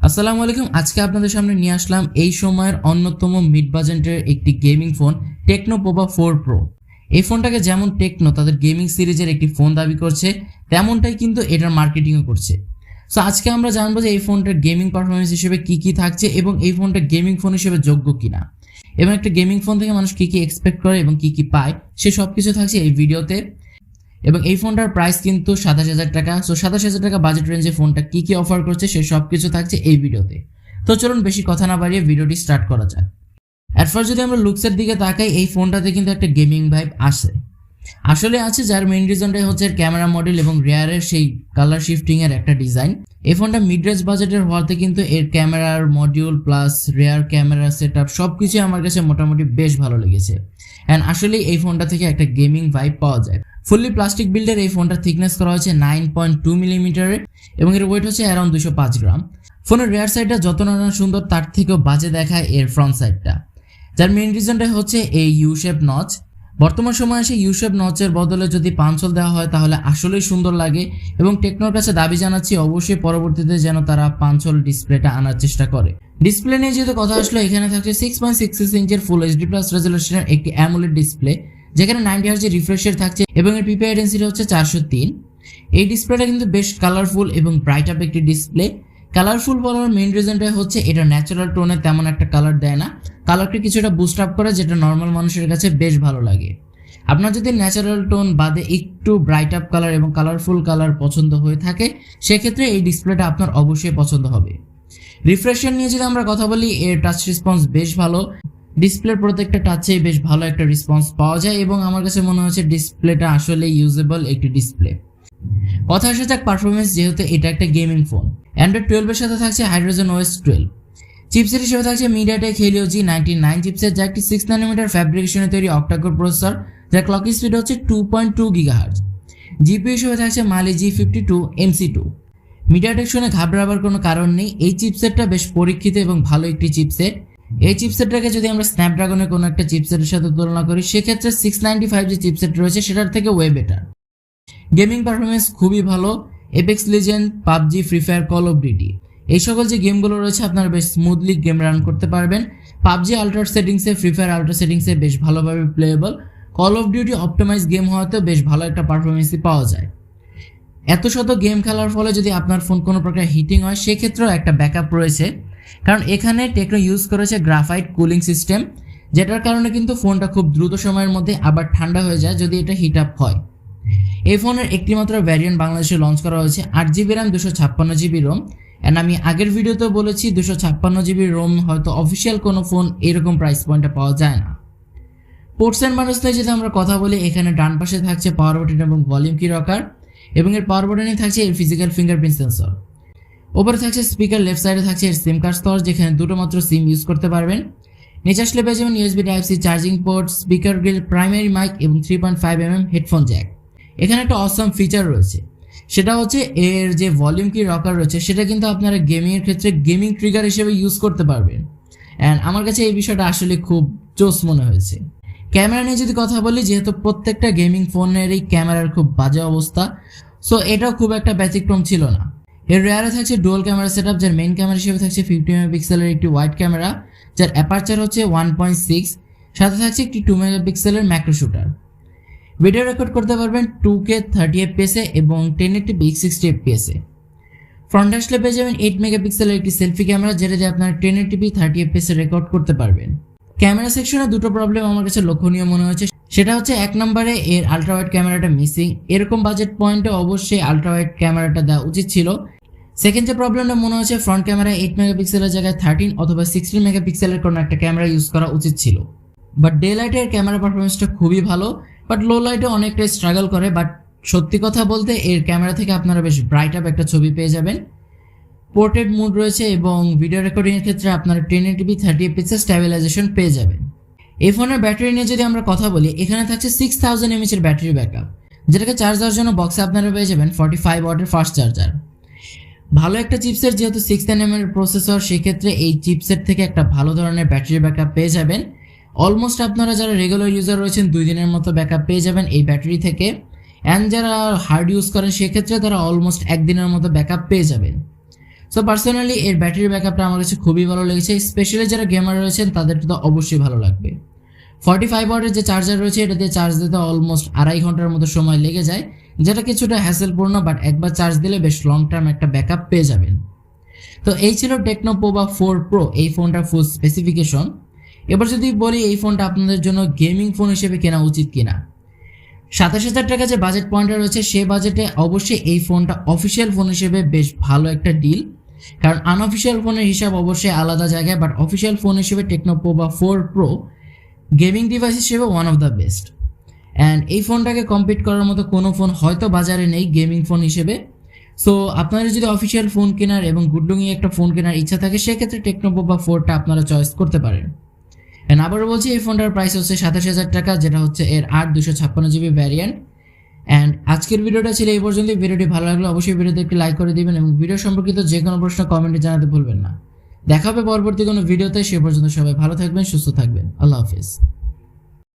আসসালামু আলাইকুম। আজকে আপনাদের সামনে নিয়ে আসলাম এই সময়ের অন্যতম মিড বাজেটের একটি gaming phone techno Pova 4 pro. এই ফোনটাকে যেমন টেকনো তাদের গেমিং সিরিজের একটি ফোন দাবি করছে, তেমনটাই কিন্তু এটার মার্কেটিংও করছে। সো আজকে আমরা জানবো যে এই ফোনটার গেমিং পারফরমেন্স হিসেবে কি থাকছে এবং এই ফোনটা গেমিং ফোন হিসেবে যোগ্য কিনা, এবং একটা গেমিং ফোন থেকে মানুষ কি এক্সপেক্ট করে এবং কি পায় সে সব কিছু থাকছে এই ভিডিওতে। এবং এই ফোনটার প্রাইস কিন্তু 27,000 টাকা। সো 27,000 টাকা বাজেট রেঞ্জে ফোনটা কি অফার করছে সে সব কিছু থাকছে এই ভিডিওতে। তো চলুন বেশি কথা না বাড়িয়ে ভিডিওটি স্টার্ট করা যাক। অ্যাট ফার্স্ট যদি আমরা লুকসের দিকে তাকাই, এই ফোনটাতে কিন্তু একটা গেমিং ভাইব আসলে আছে, যার মেইন রিজনটাই হচ্ছে ক্যামেরা মডেল এবং রেয়ারের সেই কালার শিফটিং এর একটা ডিজাইন। এই ফোনটা মিড রেঞ্জ বাজেটের হওয়াতে কিন্তু এর ক্যামেরার module plus rare camera setup সবকিছু আমার কাছে মোটামুটি বেশ ভালো লেগেছে। অ্যান্ড আসলে এই ফোনটা থেকে একটা গেমিং ভাইব পাওয়া যায়। ফুললি প্লাস্টিক বিল্ডের এই ফোনটার থিকনেস করা হয়েছে 9.2 মিলিমিটারের এবং এর ওয়েট হচ্ছে অ্যারাউন্ড 205 গ্রাম। ফোনের রেয়ার সাইডটা যত না সুন্দর তার থেকেও বাজে দেখায় এর ফ্রন্ট সাইডটা, যার মেইন রিজনটাই হচ্ছে এই ইউ শেপ নচ। বর্তমান সময়ে এসে ইউ শেপ নচের বদলে যদি পাঞ্চল দেওয়া হয় তাহলে আসলেই সুন্দর লাগে, এবং টেকনোর কাছে দাবি জানাচ্ছি অবশ্যই পরবর্তীতে যেন তারা পাঞ্চল ডিসপ্লেটা আনার চেষ্টা করে। ডিসপ্লে নিয়ে যেহেতু কথা আসলো, এখানে থাকছে 6.66 ইঞ্চের ফুল এইচডি প্লাস রেজলিউশনের একটি অ্যামোলেড ডিসপ্লে, যেখানে 90 হার্জ রিফ্রেশের থাকছে এবং এর পিপিআই ডেনসিটি হচ্ছে 403। এই ডিসপ্লেটা কিন্তু বেশ কালারফুল এবং ব্রাইট আপ একটি ডিসপ্লে। কালারফুল বলার মেইন রিজনটাই হচ্ছে এটা ন্যাচারাল টোনে তেমন একটা কালার দেয় না, কালারকে কিছুটা বুস্ট আপ করে, যেটা নর্মাল মানুষের কাছে বেশ ভালো লাগে। আপনার যদি ন্যাচারাল টোন বাদে একটু ব্রাইট আপ কালার এবং কালারফুল কালার পছন্দ হয়ে থাকে, সেক্ষেত্রে এই ডিসপ্লেটা আপনার অবশ্যই পছন্দ হবে। রিফ্রেশার নিয়ে যদি আমরা কথা বলি, এর টাচ রেসপন্স বেশ ভালো। ডিসপ্লের প্রত্যেকটা টাচেই বেশ ভালো একটা রেসপন্স পাওয়া যায় এবং আমার কাছে মনে হচ্ছে ডিসপ্লেটা আসলে ইউজেবল একটি ডিসপ্লে। কথা আসা যাক পারফরমেন্স, যেহেতু এটা একটা গেমিং ফোন। অ্যান্ড্রয়েড 12 এর সাথে থাকছে হাইড্রোজেন ওএস 12। চিপসেট হিসেবে থাকছে মিডিয়াটেক হেলিও G99 চিপসেট, যা একটি 6 ন্যানোমিটার ফ্যাব্রিকেশনে তৈরি অক্টাকোর প্রসেসর, যার ক্লক স্পিড হচ্ছে 2.2 গিগাহার্জ। জিপিইউ হিসেবে থাকছে মালি G52 MC2। মিডিয়াটেক শুনে ঘাবড়াবার কোনো কারণ নেই, এই চিপসেটটা বেশ পরীক্ষিত এবং ভালো একটি চিপসেট। এই চিপসেটটাকে যদি আমরা স্ন্যাপড্রাগনের কোনো একটা চিপসেটের সাথে তুলনা করি, সেক্ষেত্রে 695 যে চিপসেট রয়েছে সেটার থেকে ওয়ে বেটার। গেমিং পারফরমেন্স খুবই ভালো। Apex legend, PUBG, free fire, call of duty এই সকল যে গেমগুলো রয়েছে আপনারা বেশ স্মুথলি গেম রান করতে পারবেন। পাবজি আল্ট্রা সেটিংসে, ফ্রি ফায়ার আল্ট্রা সেটিংসে বেশ ভালোভাবে playable. Call of Duty optimize game হওয়াতেও বেশ ভালো একটা পারফরমেন্সই পাওয়া যায়। এত শত গেম খেলার ফলে যদি আপনার ফোন কোনো প্রকার হিটিং হয়, সেক্ষেত্রেও একটা ব্যাকআপ রয়েছে, কারণ এখানে টেকনো ইউজ করেছে গ্রাফাইট কুলিং সিস্টেম, যেটার কারণে কিন্তু ফোনটা খুব দ্রুত সময়ের মধ্যে আবার ঠান্ডা হয়ে যায় যদি এটা হিট আপ হয়। এই ফোনের একটি মাত্র ভ্যারিয়েন্ট বাংলাদেশে লঞ্চ করা হয়েছে, 8GB RAM 256GB Rome. And আমি আগের ভিডিওতেও বলেছি 256GB রোম হয়তো অফিসিয়াল কোনো ফোন এরকম প্রাইস পয়েন্টে পাওয়া যায় না। পোর্টস অ্যান্ড বাটনসে যদি আমরা কথা বলি, এখানে ডান পাশে থাকছে পাওয়ার বাটন এবং ভলিউম কি রকার, এবং এর পাওয়ার বাটনে থাকছে এর ফিজিক্যাল ফিঙ্গারপ্রিন্ট সেন্সর। ওপরে থাকছে স্পিকার, লেফট সাইডে থাকছে এর সিম কার্ড স্তর, যেখানে দুটো মাত্র সিম ইউজ করতে পারবেন। নিচে আসলে পেয়ে যাবেন USB Type-C charging port, speaker grille, primary mic এবং 3.5mm হেডফোন জ্যাক। এখানে একটা অসম ফিচার রয়েছে, সেটা হচ্ছে এর যে ভলিউম কি রকার রয়েছে সেটা কিন্তু আপনারা গেমিংয়ের ক্ষেত্রে গেমিং ট্রিগার হিসেবে ইউজ করতে পারবেন। অ্যান্ড আমার কাছে এই বিষয়টা আসলে খুব জোস মনে হয়েছে। ক্যামেরা নিয়ে যদি কথা বলি, যেহেতু প্রত্যেকটা গেমিং ফোনেরই ক্যামেরার খুব বাজে অবস্থা, সো এটাও খুব একটা ব্যতিক্রম ছিল না। এর রেয়ারে থাকছে ডুয়াল ক্যামেরা সেটআপ, যার মেইন ক্যামেরা হিসেবে থাকছে 50 মেগাপিক্সেলের একটি ওয়াইড ক্যামেরা, যার অ্যাপারচার হচ্ছে 1.6, সাথে থাকছে একটি 2 মেগাপিক্সেলের ম্যাক্রো শুটার। ভিডিও রেকর্ড করতে পারবেন 2K 30fps এবং 1080p 60fps। ফ্রন্ট আসলে পেয়ে যাবেন 8 মেগাপিক্সেলের একটি সেলফি ক্যামেরা, যেটা দিয়ে আপনার 1080p 30fps রেকর্ড করতে পারবেন। ক্যামেরা সেকশনে দুটো প্রবলেম আমার কাছে লক্ষণীয় মনে হয়েছে, সেটা হচ্ছে এক নম্বরে এর আলট্রা ওয়াইড ক্যামেরাটা মিসিং, এরকম বাজেট পয়েন্টে অবশ্যই আলট্রা ওয়াইড ক্যামেরাটা দেওয়া উচিত ছিল। সেকেন্ড যে প্রবলেমটা মনে হচ্ছে, ফ্রন্ট ক্যামেরা 8 মেগাপিক্সেলের জায়গায় 13 অথবা 16 মেগাপিক্সেলের কোনো একটা ক্যামেরা ইউজ করা উচিত ছিল। বাট ডে লাইটের ক্যামেরা পারফরমেন্সটা খুবই ভালো, বাট লো লাইটে অনেকটাই স্ট্রাগল করে। বাট সত্যি কথা বলতে এর ক্যামেরা থেকে আপনারা বেশ ব্রাইট আপ একটা ছবি পেয়ে যাবেন। পোর্ট্রেট মোড রয়েছে এবং ভিডিও রেকর্ডিংয়ের ক্ষেত্রে আপনারা 1080p 30fps স্ট্যাবিলাইজেশন পেয়ে যাবেন। এই ফোনের ব্যাটারি নিয়ে যদি আমরা কথা বলি, এখানে থাকছে 6000 mAh এর ব্যাটারি ব্যাকআপ, যেটাকে চার্জ দেওয়ার জন্য বক্সে আপনারা পেয়ে যাবেন 45 ওয়াটের ফাস্ট চার্জার। ভালো একটা চিপসেট, যেহেতু 6nm এর প্রসেসর, সেক্ষেত্রে এই চিপসেট থেকে একটা ভালো ধরনের ব্যাটারি ব্যাকআপ পেয়ে যাবেন। অলমোস্ট আপনারা যারা রেগুলার ইউজার রয়েছেন 2 দিনের মতো ব্যাকআপ পেয়ে যাবেন এই ব্যাটারি থেকে। অ্যান্ড যারা হার্ড ইউজ করেন সেক্ষেত্রে তারা অলমোস্ট 1 দিনের মতো ব্যাকআপ পেয়ে যাবেন। সো পার্সোনালি এর ব্যাটারি ব্যাকআপটা আমার কাছে খুবই ভালো লেগেছে, স্পেশালি যারা গেমার রয়েছেন তাদের তো অবশ্যই ভালো লাগবে। 45 ওয়াটের যে চার্জার রয়েছে এটা দিয়ে চার্জ দিতে অলমোস্ট 2.5 ঘন্টার মতো সময় লেগে যায়, যেটা কিছুটা হ্যাসেলপূর্ণ, বাট একবার চার্জ দিলে বেশ লং টার্ম একটা ব্যাকআপ পেয়ে যাবেন। তো এই ছিল টেকনো পোভা 4 প্রো, এই ফোনটার ফুল স্পেসিফিকেশন। এবার যদি বলি এই ফোনটা আপনাদের জন্য গেমিং ফোন হিসেবে কেনা উচিত কিনা, 27,000 টাকা যে বাজেট পয়েন্টে রয়েছে সে বাজেটে অবশ্যই এই ফোনটা অফিসিয়াল ফোন হিসেবে বেশ ভালো একটা ডিল, কারণ আনঅফিসিয়াল ফোনের হিসাব অবশ্যই আলাদা জায়গায়, বাট অফিসিয়াল ফোন হিসেবে Tecno Pova 4 Pro gaming device হিসেবে one of the best. And এই ফোনটাকে কম্পিট করার মতো কোনো ফোন হয়তো বাজারে নেই গেমিং ফোন হিসেবে। সো আপনারা যদি অফিসিয়াল ফোন কেনার এবং গুড লুকিং একটা ফোন কেনার ইচ্ছা থাকে সেক্ষেত্রে টেকনো পোভা 4টা আপনারা চয়েস করতে পারেন। অ্যান্ড আবারও বলছি এই ফোনটার প্রাইস হচ্ছে 27,000 টাকা, যেটা হচ্ছে এর 8/256 GB ভ্যারিয়েন্ট। অ্যান্ড আজকের ভিডিওটা ছিল এই পর্যন্তই। ভিডিওটি ভালো লাগলে অবশ্যই ভিডিওতে একটি লাইক করে দিবেন এবং ভিডিও সম্পর্কিত যে কোনো প্রশ্ন কমেন্টে জানাতে ভুলবেন না। দেখা হবে পরবর্তী কোনো ভিডিওতে, সে পর্যন্ত সবাই ভালো থাকবেন, সুস্থ থাকবেন। আল্লাহ হাফিজ।